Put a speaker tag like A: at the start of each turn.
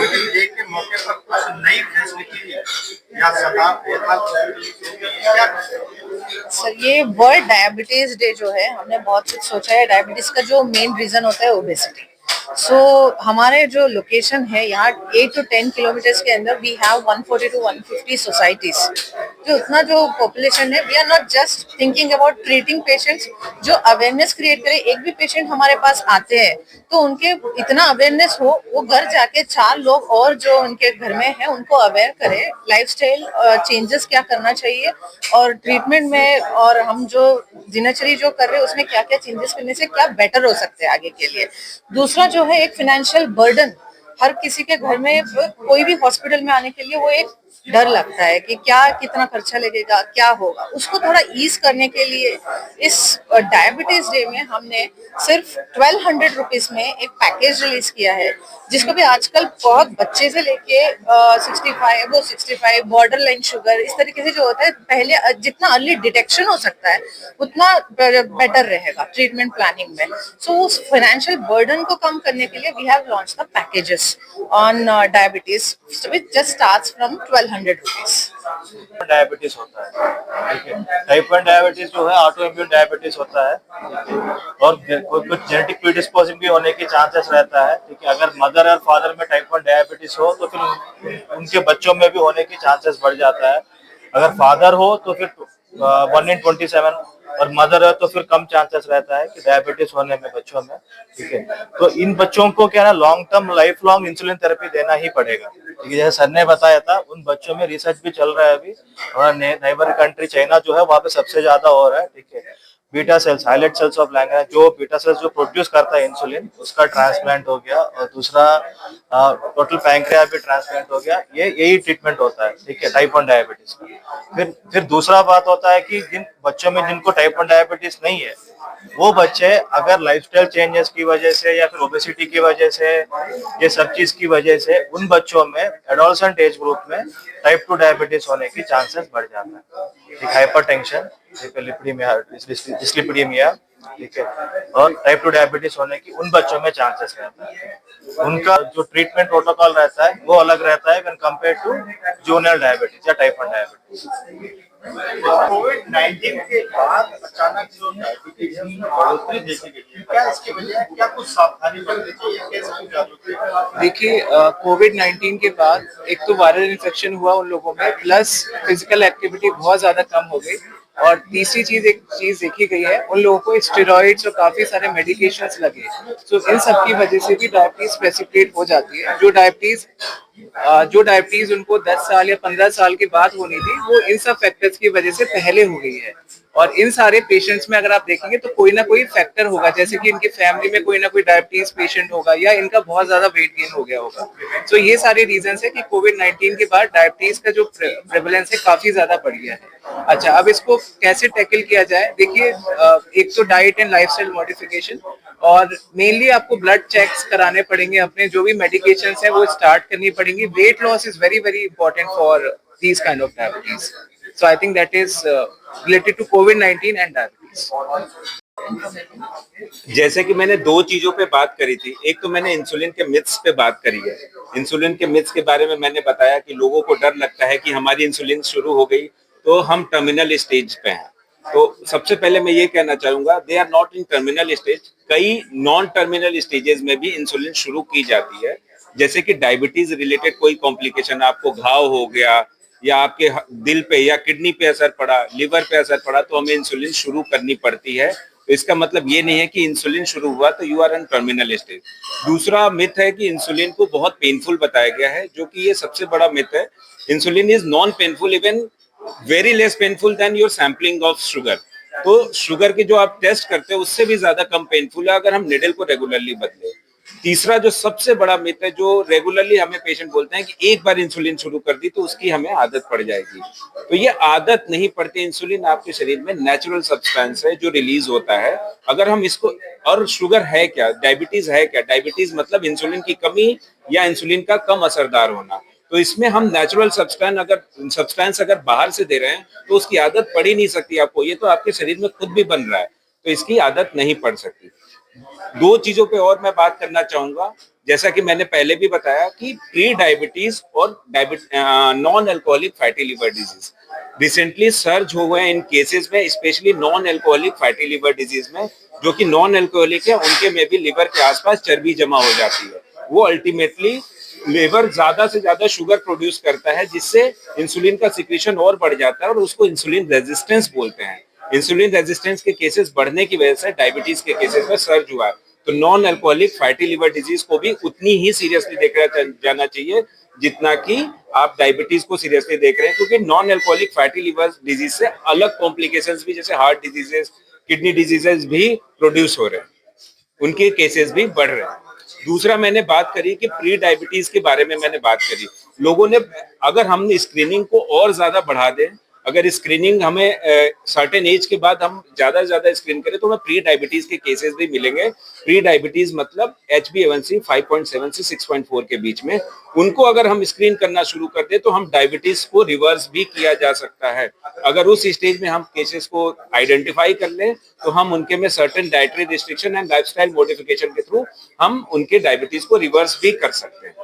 A: Covid day के मौके पर कुछ नई फैसिलिटी या सभा क्या?
B: सर, ये वर्ल्ड डायबिटीज डे जो है, हमने बहुत कुछ सोचा है। डायबिटीज का जो मेन रीजन होता है ओबेसिटी। हमारे जो लोकेशन है यहाँ 8 to 10 किलोमीटर के अंदर वी हैव 140 to 150 सोसाइटीज। जो उतना जो पॉपुलेशन है, we are not just thinking about treating patients. जो अवेयरनेस क्रिएट करे, एक भी पेशेंट हमारे पास आते हैं तो उनके इतना अवेयरनेस हो, वो घर जाके 4 लोग और जो उनके घर में है उनको अवेयर करे लाइफस्टाइल चेंजेस क्या करना चाहिए, और ट्रीटमेंट में और हम जो दिनचर्या जो कर रहे हैं उसमें क्या क्या चेंजेस करने से क्या बेटर हो सकते हैं आगे के लिए। दूसरा जो है एक फाइनेंशियल बर्डन। हर किसी के घर में कोई भी हॉस्पिटल में आने के लिए वो एक डर लगता है कि क्या कितना खर्चा लगेगा, क्या होगा। उसको थोड़ा ईज करने के लिए इस डायबिटीज डे में हमने सिर्फ 1200 रुपीज में एक पैकेज रिलीज किया है, जिसको भी आजकल बहुत बच्चे से लेके 65 बॉर्डर लाइन शुगर इस तरीके से जो होता है, पहले जितना अर्ली डिटेक्शन हो सकता है उतना बेटर रहेगा ट्रीटमेंट प्लानिंग में। उस फाइनेंशियल बर्डन को कम करने के लिए we have launch the packages on diabetes which just starts from 1200 rupees.
C: Diabetes होता है, ठीक है। टाइप 1 डायबिटीज जो है ऑटो इम्यून डायबिटीज होता है, और कुछ जेनेटिक प्रीडिस्पोजिंग भी होने के चांसेस रहता है, ठीक है। अगर मदर और फादर में टाइप 1 डायबिटीज हो तो फिर उनके बच्चों में भी होने की चांसेस बढ़ जाता है। अगर फादर हो तो फिर 1 in 27, और मदर है तो फिर कम चांसेस रहता है कि डायबिटीज होने में बच्चों में, ठीक है। तो इन बच्चों को क्या ना long term life long insulin therapy देना ही पड़ेगा, ठीक है। जैसे सर ने बताया था, उन बच्चों में रिसर्च भी चल रहा है अभी, और नेबर कंट्री चाइना जो है वहाँ पे सबसे ज्यादा हो रहा है, ठीक है। Beta cells, highlight cells of Langerhans, जो बीटा सेल्स जो प्रोड्यूस करता है इंसुलिन, उसका ट्रांसप्लांट हो गया, और दूसरा टोटल पैंक्रियास भी ट्रांसप्लांट हो गया। यही ट्रीटमेंट होता है, ठीक है, टाइप 1 डायबिटीज का। फिर दूसरा बात होता है कि जिन बच्चों में जिनको टाइप 1 डायबिटीज नहीं है, वो बच्चे अगर लाइफस्टाइल चेंजेस की वजह से या फिर ओबेसिटी की वजह से, ये सब चीज की वजह से उन बच्चों में एडोलसेंट एज ग्रुप में टाइप 2 डायबिटीज होने की चांसेस बढ़ जाता है, ठीक। हाइपरटेंशन, डिस्लिपिडीमिया, ठीक है, और टाइप 2 डायबिटीज होने की उन बच्चों में चांसेस रहता है। उनका जो ट्रीटमेंट प्रोटोकॉल रहता है वो अलग रहता है when compare to junior diabetes या टाइप 1 डायबिटीज।
A: कोविड-19 के बाद अचानक जो डायबिटीज में बढ़ोतरी देखी गई है, क्या इसकी वजह है? क्या कुछ सावधानी बरतनी चाहिए? कैसे जागरूक?
D: देखिए, कोविड-19 के बाद एक तो वायरल इन्फेक्शन हुआ उन लोगों में, प्लस फिजिकल एक्टिविटी बहुत ज्यादा कम हो गई, और तीसरी एक चीज देखी गई है, उन लोगों को स्टेरॉइड्स और काफी सारे मेडिकेशंस लगे। इन सब की वजह से भी डायबिटीज प्रेसिपिटेट हो जाती है। जो डायबिटीज उनको 10 साल या 15 साल के बाद होनी थी, वो इन सब फैक्टर्स की वजह से पहले हो गई है। और इन सारे पेशेंट्स में अगर आप देखेंगे तो कोई ना कोई फैक्टर होगा, जैसे कि इनकी फैमिली में कोई ना कोई डायबिटीज पेशेंट होगा, या इनका बहुत ज्यादा वेट गेन हो गया होगा। ये सारे रीजन है कि कोविड-19 के बाद डायबिटीज का जो प्रेवलेंस है काफी ज्यादा बढ़ गया है। अच्छा, अब इसको कैसे टैकल किया जाए? देखिए, एक तो डाइट एंड लाइफस्टाइल मॉडिफिकेशन, और मेनली आपको ब्लड चेक्स कराने पड़ेंगे, अपने जो भी मेडिकेशंस हैं वो स्टार्ट करनी पड़ेंगी। Weight loss is very very important for these kind of diabetes. So I think that is related to कोविड-19 एंड डायबिटीज।
E: जैसे कि मैंने दो चीजों पे बात करी थी, एक तो मैंने इंसुलिन के मिथ्स पे बात करी है। इंसुलिन के मिथ्स के बारे में मैंने बताया कि लोगों को डर लगता है कि हमारी इंसुलिन शुरू हो गई तो हम टर्मिनल स्टेज पे हैं। तो सबसे पहले मैं ये कहना चाहूंगा, they are not in terminal stage. कई नॉन टर्मिनल स्टेजेस में भी इंसुलिन शुरू की जाती है। जैसे कि डायबिटीज रिलेटेड कोई कॉम्प्लिकेशन, आपको घाव हो गया, या आपके दिल पे या किडनी पे असर पड़ा, लिवर पे असर पड़ा, तो हमें इंसुलिन शुरू करनी पड़ती है। तो इसका मतलब ये नहीं है कि इंसुलिन शुरू हुआ तो you are in terminal stage. दूसरा मिथ है कि इंसुलिन को बहुत पेनफुल बताया गया है, जो कि ये सबसे बड़ा मिथ है। Insulin is non painful, even very less painful than your sampling of sugar. तो शुगर के जो आप टेस्ट करते हैं उससे भी ज्यादा कम पेनफुल है अगर हम निडल को रेगुलरली बदले। तीसरा जो सबसे बड़ा मिथ है, जो रेगुलरली हमें पेशेंट बोलते हैं कि एक बार इंसुलिन शुरू कर दी तो उसकी हमें आदत पड़ जाएगी। तो ये आदत नहीं पड़ती। इंसुलिन आपके शरीर में नेचुरल सब्सटेंस है जो रिलीज होता है। अगर हम इसको, और शुगर है क्या, डायबिटीज है क्या? डायबिटीज मतलब इंसुलिन की कमी या इंसुलिन का कम असरदार होना। तो इसमें हम नेचुरल सब्सटेंस अगर बाहर से दे रहे हैं तो उसकी आदत पड़ ही नहीं सकती आपको। ये तो आपके शरीर में खुद भी बन रहा है, तो इसकी आदत नहीं पड़ सकती। दो चीजों पे और मैं बात करना चाहूंगा, जैसा कि मैंने पहले भी बताया कि प्री डायबिटीज और non alcoholic fatty liver disease recently surge हो गए इन केसेस में, specially non alcoholic fatty liver disease में। जो कि नॉन अल्कोहलिक है उनके में भी लिवर के आसपास चर्बी जमा हो जाती है। वो अल्टीमेटली लिवर ज्यादा से ज्यादा शुगर प्रोड्यूस करता है, जिससे इंसुलिन का सिक्रीशन और बढ़ जाता है और उसको इंसुलिन रेजिस्टेंस बोलते हैं। इंसुलिन रेजिस्टेंस के केसेस बढ़ने की वजह से डायबिटीज के केसेस में सर्ज हुआ है। तो non alcoholic fatty liver disease को भी उतनी ही सीरियसली देखा जाना चाहिए जितना कि आप डायबिटीज को सीरियसली देख रहे हैं, क्योंकि non alcoholic fatty liver disease से अलग कॉम्प्लिकेशंस भी, जैसे हार्ट डिजीजेस, किडनी डिजीजेस भी प्रोड्यूस हो रहे हैं, उनके केसेस भी बढ़ रहे हैं। दूसरा मैंने बात करी कि प्री डायबिटीज के बारे में मैंने बात करी, लोगों ने, अगर हम स्क्रीनिंग को और ज्यादा बढ़ा दें, अगर स्क्रीनिंग हमें सर्टेन एज के बाद हम ज्यादा से ज्यादा स्क्रीन करें तो हमें प्री डायबिटीज के केसेस भी मिलेंगे। प्री डायबिटीज मतलब HbA1c 5.7 से 6.4 के बीच में, उनको अगर हम स्क्रीन करना शुरू कर दें तो हम डायबिटीज को रिवर्स भी किया जा सकता है। अगर उस स्टेज में हम केसेस को आइडेंटिफाई कर लें तो हम उनके में certain dietary restriction and lifestyle modification के थ्रू हम उनके डायबिटीज को रिवर्स भी कर सकते हैं।